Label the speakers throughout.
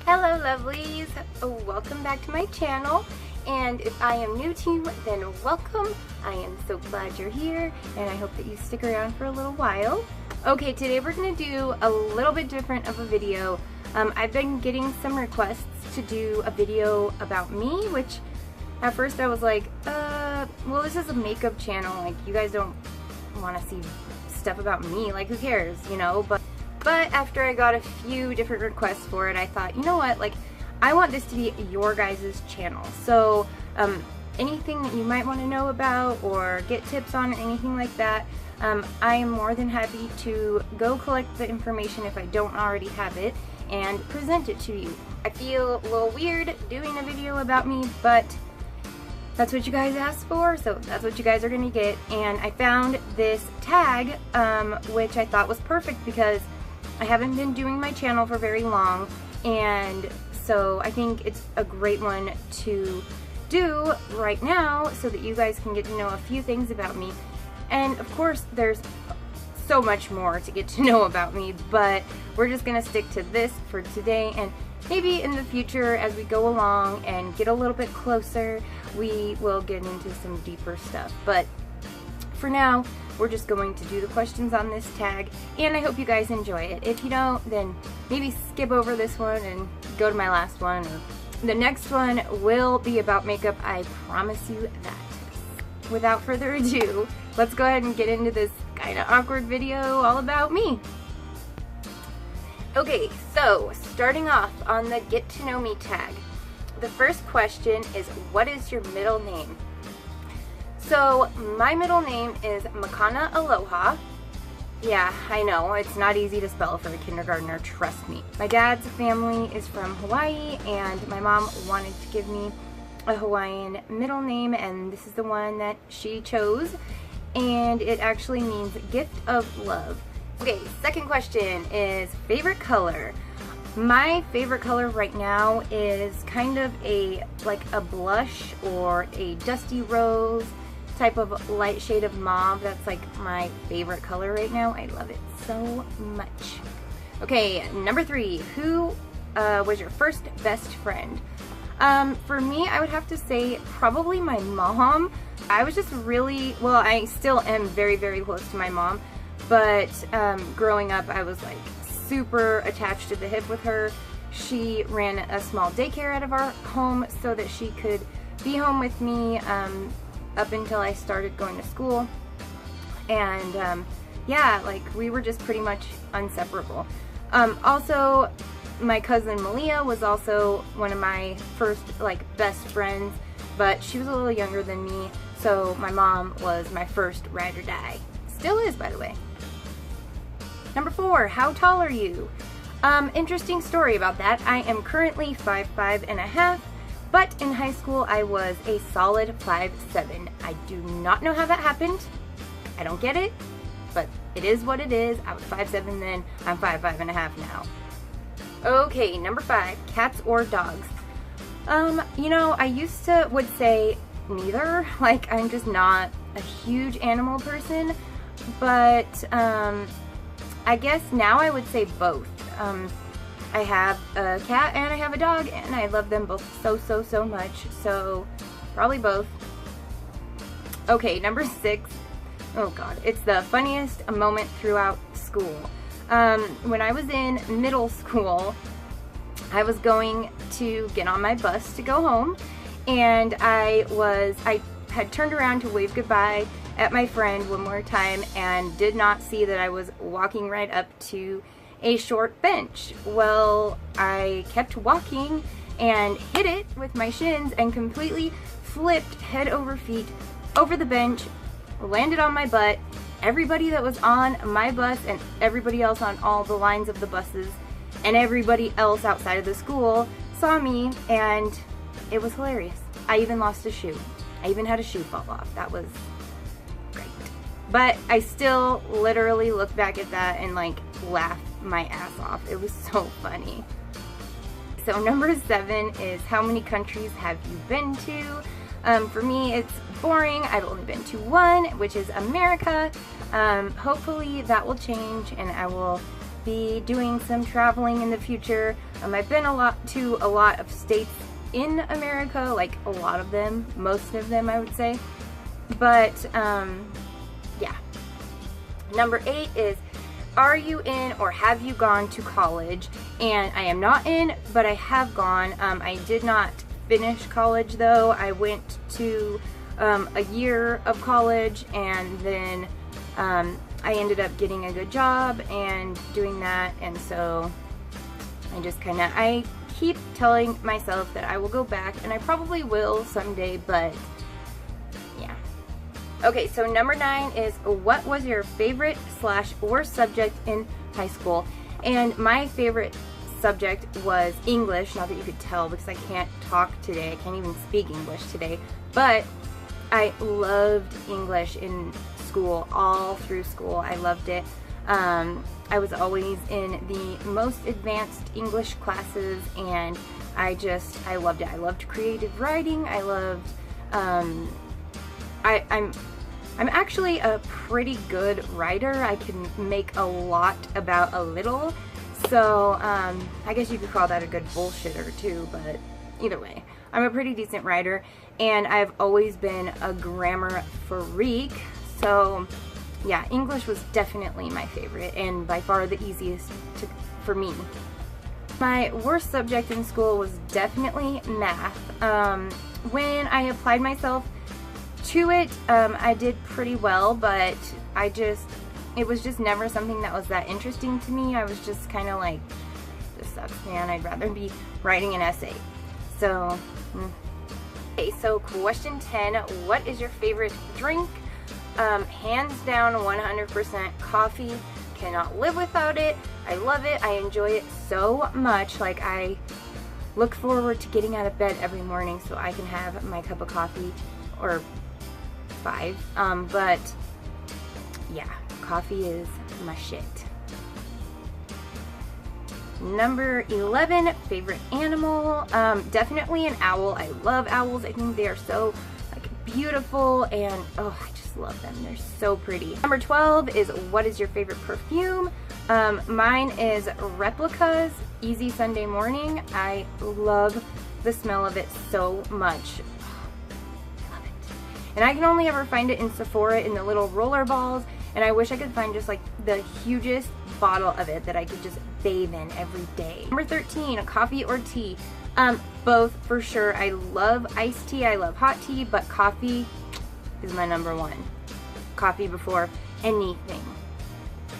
Speaker 1: Hello lovelies, welcome back to my channel, and if I am new to you, then welcome. I am so glad you're here, and I hope that you stick around for a little while. Okay, today we're going to do a little bit different of a video. I've been getting some requests to do a video about me, which at first I was like, well, this is a makeup channel, like you guys don't want to see stuff about me, like who cares, you know, but after I got a few different requests for it, I thought, you know what, like, I want this to be your guys' channel. So, anything that you might want to know about or get tips on or anything like that, I am more than happy to go collect the information if I don't already have it and present it to you. I feel a little weird doing a video about me, but that's what you guys asked for, so that's what you guys are going to get. And I found this tag, which I thought was perfect because I haven't been doing my channel for very long, and so I think it's a great one to do right now so that you guys can get to know a few things about me. And of course there's so much more to get to know about me, but we're just gonna stick to this for today, and maybe in the future as we go along and get a little bit closer we will get into some deeper stuff. But for now, we're just going to do the questions on this tag, and I hope you guys enjoy it. If you don't, then maybe skip over this one and go to my last one. Or the next one will be about makeup, I promise you that. Without further ado, let's go ahead and get into this kind of awkward video all about me. Okay, so starting off on the Get to Know Me tag, the first question is, what is your middle name? So, my middle name is Makana Aloha. Yeah, I know, it's not easy to spell for a kindergartner, trust me. My dad's family is from Hawaii, and my mom wanted to give me a Hawaiian middle name, and this is the one that she chose, and it actually means gift of love. Okay, second question is favorite color. My favorite color right now is kind of like a blush or a dusty rose type of light shade of mauve. That's like my favorite color right now. I love it so much. Okay, number 3, who was your first best friend? For me, I would have to say probably my mom. I was just really, well, I still am very, very close to my mom, but growing up I was like super attached to the hip with her. She ran a small daycare out of our home so that she could be home with me up until I started going to school, and yeah, like we were just pretty much inseparable. Also, my cousin Malia was also one of my first like best friends, but she was a little younger than me, so my mom was my first ride or die. Still is, by the way. Number 4, how tall are you? Interesting story about that. I am currently 5'5½", but in high school I was a solid 5'7". I do not know how that happened. I don't get it, but it is what it is. I was 5'7" then, I'm 5'5½" now. Okay, number 5, cats or dogs? You know, I would say neither. Like, I'm just not a huge animal person, but I guess now I would say both. I have a cat and I have a dog, and I love them both so much, so probably both. Okay, number 6. Oh god, it's the funniest moment throughout school. When I was in middle school, I was going to get on my bus to go home, and I had turned around to wave goodbye at my friend one more time and did not see that I was walking right up to a short bench. Well, I kept walking and hit it with my shins and completely flipped head over feet over the bench, landed on my butt. Everybody that was on my bus and everybody else on all the lines of the buses and everybody else outside of the school saw me, and it was hilarious. I even lost a shoe. I even had a shoe fall off. That was great. But I still literally look back at that and like laugh my ass off. It was so funny. So number 7 is, how many countries have you been to? For me, it's boring. I've only been to one, which is America. Hopefully that will change and I will be doing some traveling in the future. I've been to a lot of states in America, like a lot of them, most of them I would say. But yeah. Number 8 is, are you in or have you gone to college? And I am not in, but I have gone. I did not finish college though. I went to a year of college, and then I ended up getting a good job and doing that, and so I keep telling myself that I will go back, and I probably will someday, but yeah. Okay, so number 9 is, what was your favorite / worst subject in high school? And my favorite subject was English. Not that you could tell because I can't talk today. I can't even speak English today. But I loved English in school, all through school. I loved it. I was always in the most advanced English classes, and I loved it. I loved creative writing. I loved, I'm actually a pretty good writer. I can make a lot about a little. So, I guess you could call that a good bullshitter too, but either way, I'm a pretty decent writer, and I've always been a grammar freak. So, yeah, English was definitely my favorite, and by far the easiest for me. My worst subject in school was definitely math. When I applied myself to it, I did pretty well, but it was just never something that was that interesting to me. I was just kind of like, this sucks, man. I'd rather be writing an essay. So, okay, so question 10, what is your favorite drink? Hands down, 100% coffee. Cannot live without it. I love it. I enjoy it so much. Like, I look forward to getting out of bed every morning so I can have my cup of coffee, or 5. But yeah, coffee is my shit. Number 11, favorite animal. Definitely an owl. I love owls. I think they are so beautiful, and oh, I just love them. They're so pretty. Number 12 is, what is your favorite perfume? Mine is Replica's Easy Sunday Morning. I love the smell of it so much. I love it. And I can only ever find it in Sephora in the little roller balls, and I wish I could find just like the hugest bottle of it that I could just bathe in every day. Number 13, coffee or tea? Both for sure. I love iced tea, I love hot tea, but coffee is my number 1. Coffee before anything.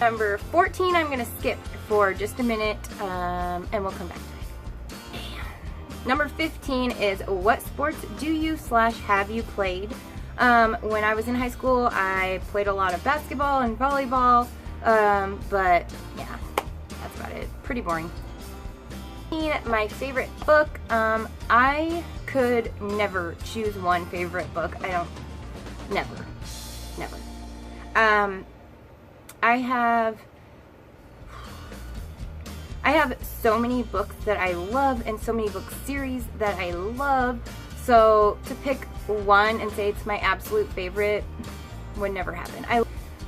Speaker 1: Number 14, I'm gonna skip for just a minute, and we'll come back to it. Number 15 is, what sports do you / have you played? When I was in high school, I played a lot of basketball and volleyball, but yeah, that's about it. Pretty boring. My favorite book, I could never choose one favorite book. Never. I have so many books that I love, and so many book series that I love, so to pick one and say it's my absolute favorite would never happen.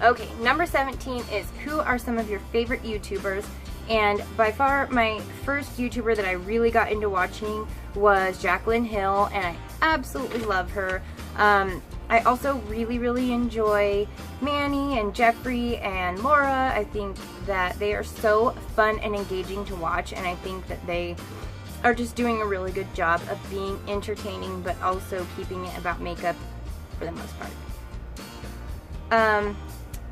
Speaker 1: Okay, number 17 is, who are some of your favorite YouTubers? And by far my first YouTuber that I really got into watching was Jaclyn Hill, and I absolutely love her. I also really enjoy Manny and Jeffrey and Laura. I think that they are so fun and engaging to watch, and I think that they are just doing a really good job of being entertaining, but also keeping it about makeup for the most part.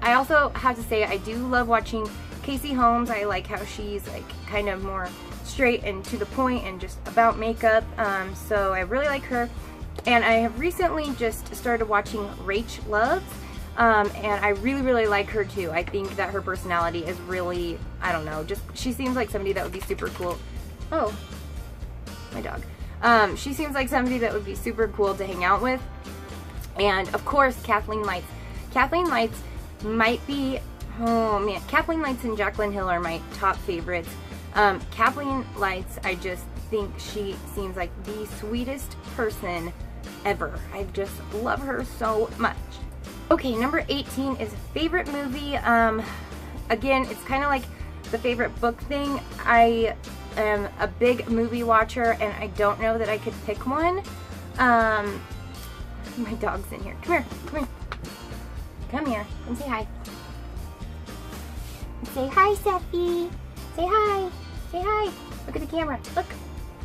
Speaker 1: I also have to say I do love watching Casey Holmes. I like how she's like kind of more straight and to the point and just about makeup, so I really like her. And I have recently just started watching Rach Loves, and I really like her too. I think that her personality is really, I don't know, just she seems like somebody that would be super cool. Oh, my dog. She seems like somebody that would be super cool to hang out with. And of course, Kathleen Lights. Kathleen Lights might be, oh man, Kathleen Lights and Jaclyn Hill are my top favorites. Kathleen Lights, I just think she seems like the sweetest person ever. I just love her so much. Okay, number 18 is favorite movie. Again, it's kind of like the favorite book thing, I am a big movie watcher, and I don't know that I could pick one. My dog's in here. Come here, come here. Come here, and say hi. Say hi, Steffi. Say hi. Say hi. Look at the camera. Look.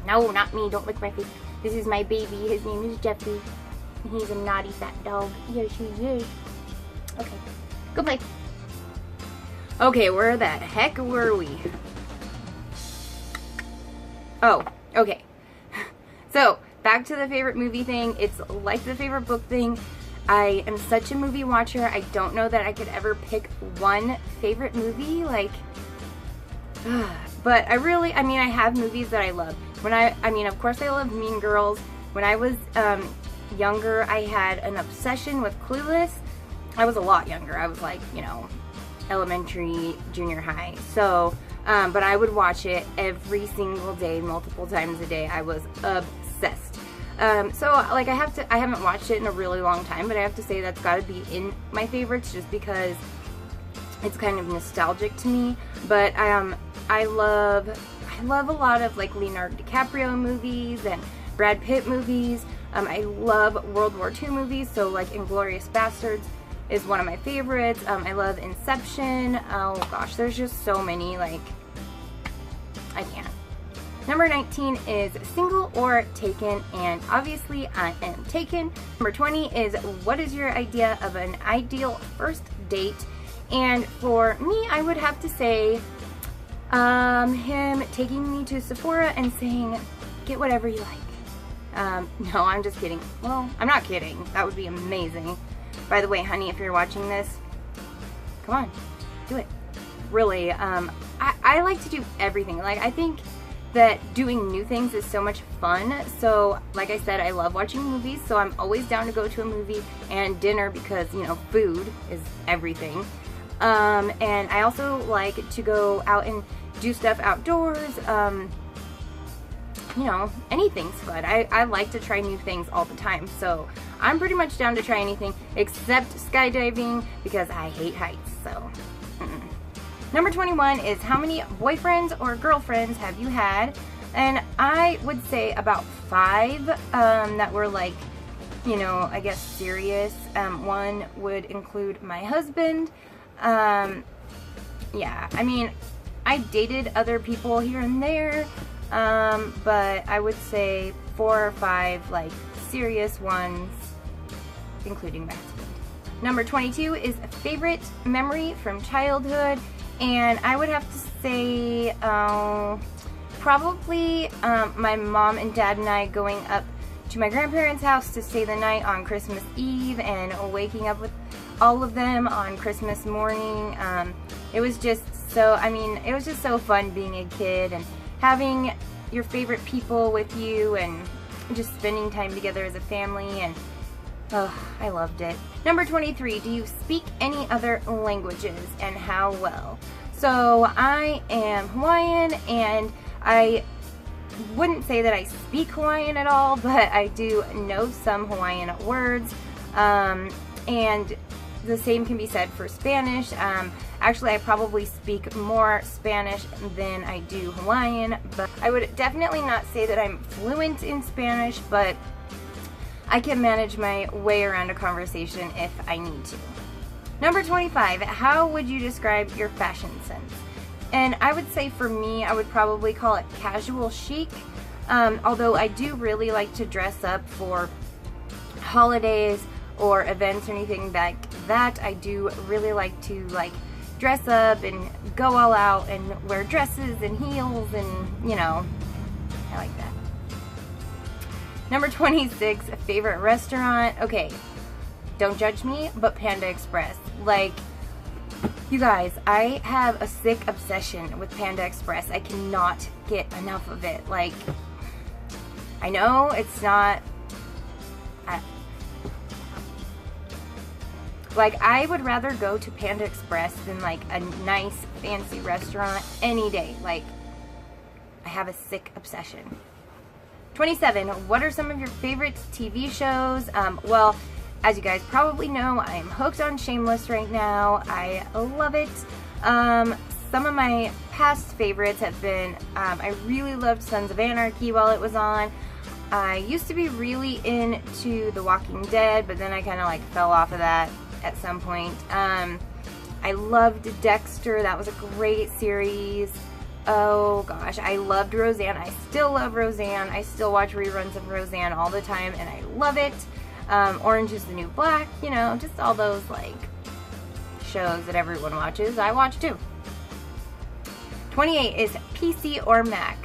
Speaker 1: No, not me. Don't lick my face. This is my baby. His name is Jeffy. He's a naughty fat dog. Yes, he is. Okay. Go play. Okay, where the heck were we? Oh, okay. So, back to the favorite movie thing. It's like the favorite book thing. I am such a movie watcher. I don't know that I could ever pick one favorite movie. Like, but I have movies that I love. Of course I love Mean Girls. When I was younger, I had an obsession with Clueless. I was a lot younger. I was like, elementary, junior high. So, but I would watch it every single day, multiple times a day. I was obsessed. I haven't watched it in a really long time, but I have to say that's got to be in my favorites just because it's kind of nostalgic to me. But I love a lot of like Leonardo DiCaprio movies and Brad Pitt movies. I love World War II movies, so like Inglourious Basterds is one of my favorites. I love Inception. Oh gosh, there's just so many, like, I can't. Number 19 is Single or Taken, and obviously I am taken. Number 20 is what is your idea of an ideal first date? And for me, I would have to say him taking me to Sephora and saying, get whatever you like. No, I'm just kidding. Well, I'm not kidding. That would be amazing. By the way, honey, if you're watching this, come on, do it. Really, I like to do everything. Like, I think that doing new things is so much fun. So, like I said, I love watching movies, so I'm always down to go to a movie and dinner because, food is everything. And I also like to go out and do stuff outdoors. Anything's fun. I like to try new things all the time, so I'm pretty much down to try anything except skydiving because I hate heights, so. Number 21 is how many boyfriends or girlfriends have you had? And I would say about 5 that were like, I guess serious. One would include my husband. Yeah, I dated other people here and there. But I would say 4 or 5 like serious ones, including my husband. Number 22 is favorite memory from childhood, and I would have to say probably my mom and dad and I going up to my grandparents' house to stay the night on Christmas Eve and waking up with all of them on Christmas morning. It was just so, it was just so fun being a kid and having your favorite people with you and just spending time together as a family, and I loved it. Number 23, do you speak any other languages and how well? So I am Hawaiian, and I wouldn't say that I speak Hawaiian at all, but I do know some Hawaiian words, and the same can be said for Spanish. Actually, I probably speak more Spanish than I do Hawaiian, but I would definitely not say that I'm fluent in Spanish, but I can manage my way around a conversation if I need to. Number 25, how would you describe your fashion sense? And I would say for me, I would probably call it casual chic, although I do really like to dress up for holidays or events or anything like that. I do really like to dress up and go all out and wear dresses and heels, and I like that. Number 26, favorite restaurant. Okay, don't judge me, but Panda Express. Like, you guys, I have a sick obsession with Panda Express. I cannot get enough of it. Like, I know it's not, I would rather go to Panda Express than like a nice fancy restaurant any day. Like, I have a sick obsession. 27, what are some of your favorite TV shows? Well, as you guys probably know, I am hooked on Shameless right now. I love it. some of my past favorites have been, I really loved Sons of Anarchy while it was on. I used to be really into The Walking Dead, but then I kind of like fell off of that at some point. I loved Dexter. That was a great series. Oh gosh, I loved Roseanne. I still love Roseanne. I still watch reruns of Roseanne all the time, and I love it. Orange is the New Black, you know, just all those like shows that everyone watches. I watch too. 28 is PC or Mac.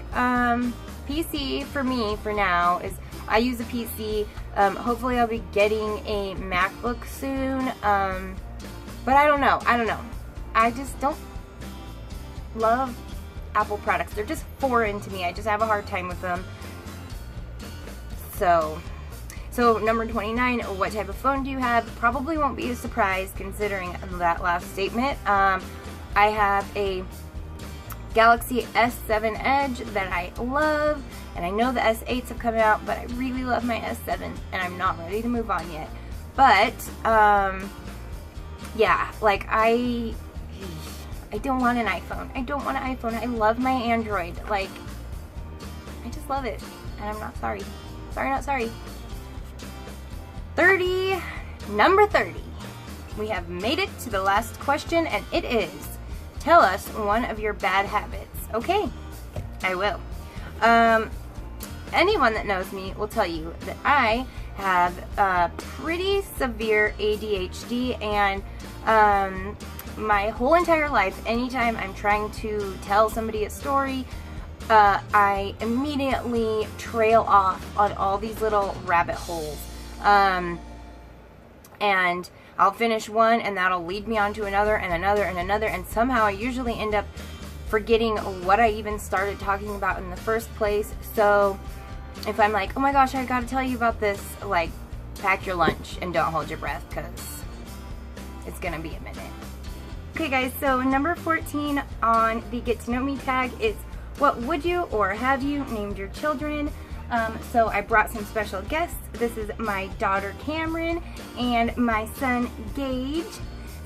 Speaker 1: PC for me for now is, I use a PC. Hopefully I'll be getting a MacBook soon. But I don't know. I just don't love Apple products. They're just foreign to me. I just have a hard time with them. So number 29, what type of phone do you have? Probably won't be a surprise considering that last statement. I have a Galaxy S7 Edge that I love, and I know the S8s have come out, but I really love my S7, and I'm not ready to move on yet. But, yeah, like, I don't want an iPhone. I don't want an iPhone. I love my Android. Like, I just love it, and I'm not sorry. Sorry, not sorry. 30, number 30. We have made it to the last question, and it is, tell us one of your bad habits. Okay, I will. Anyone that knows me will tell you that I have pretty severe ADHD, and my whole entire life, anytime I'm trying to tell somebody a story, I immediately trail off on all these little rabbit holes. And I'll finish one, and that'll lead me on to another, and another, and another, and somehow I usually end up forgetting what I even started talking about in the first place. So if I'm like, oh my gosh, I gotta tell you about this, like, pack your lunch and don't hold your breath, because it's gonna be a minute. Okay guys, so number 14 on the Get to Know Me tag is, what would you or have you named your children? So I brought some special guests. This is my daughter Cameron and my son Gage.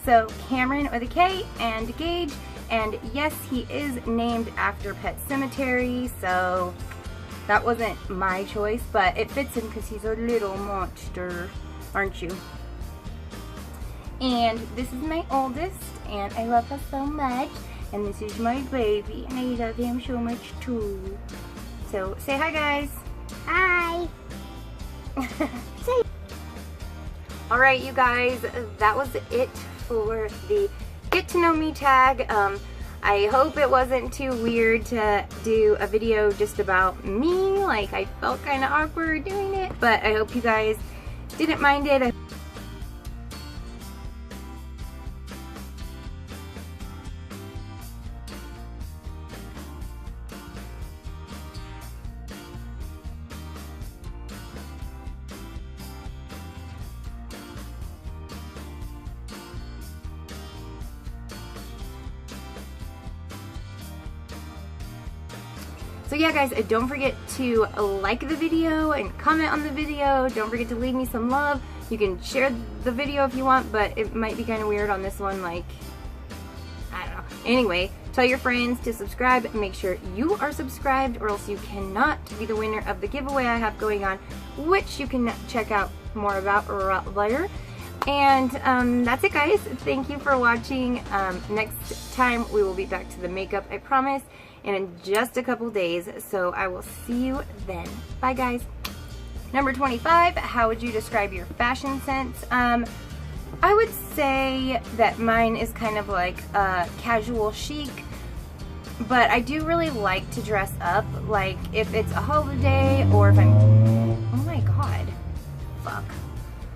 Speaker 1: So Cameron with a K and Gage, and yes, he is named after Pet Sematary, so that wasn't my choice, but it fits him because he's a little monster, aren't you? And this is my oldest, and I love her so much. And this is my baby, and I love him so much too. So say hi guys. Hi. Alright you guys, that was it for the Get to Know Me tag. I hope it wasn't too weird to do a video just about me. Like, I felt kind of awkward doing it, but I hope you guys didn't mind it. So yeah guys, don't forget to like the video and comment on the video. Don't forget to leave me some love. You can share the video if you want, but it might be kind of weird on this one, like, I don't know. Anyway, tell your friends to subscribe. Make sure you are subscribed, or else you cannot be the winner of the giveaway I have going on, which you can check out more about right later. And that's it guys. Thank you for watching. Next time we will be back to the makeup, I promise, and in just a couple days, so I will see you then. Bye guys. Number 25, how would you describe your fashion sense? I would say that mine is kind of like casual chic, but I do really like to dress up, like if it's a holiday or if I'm, oh my god, fuck.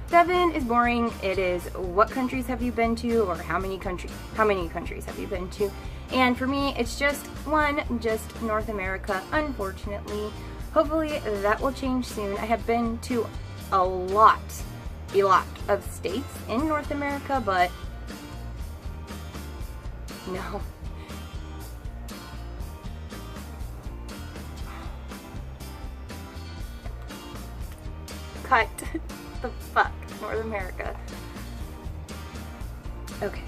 Speaker 1: 7 is boring. It is what countries have you been to, or how many countries have you been to? And for me, it's just North America, unfortunately. Hopefully that will change soon. I have been to a lot of states in North America, but no. Cut the fuck, North America. Okay.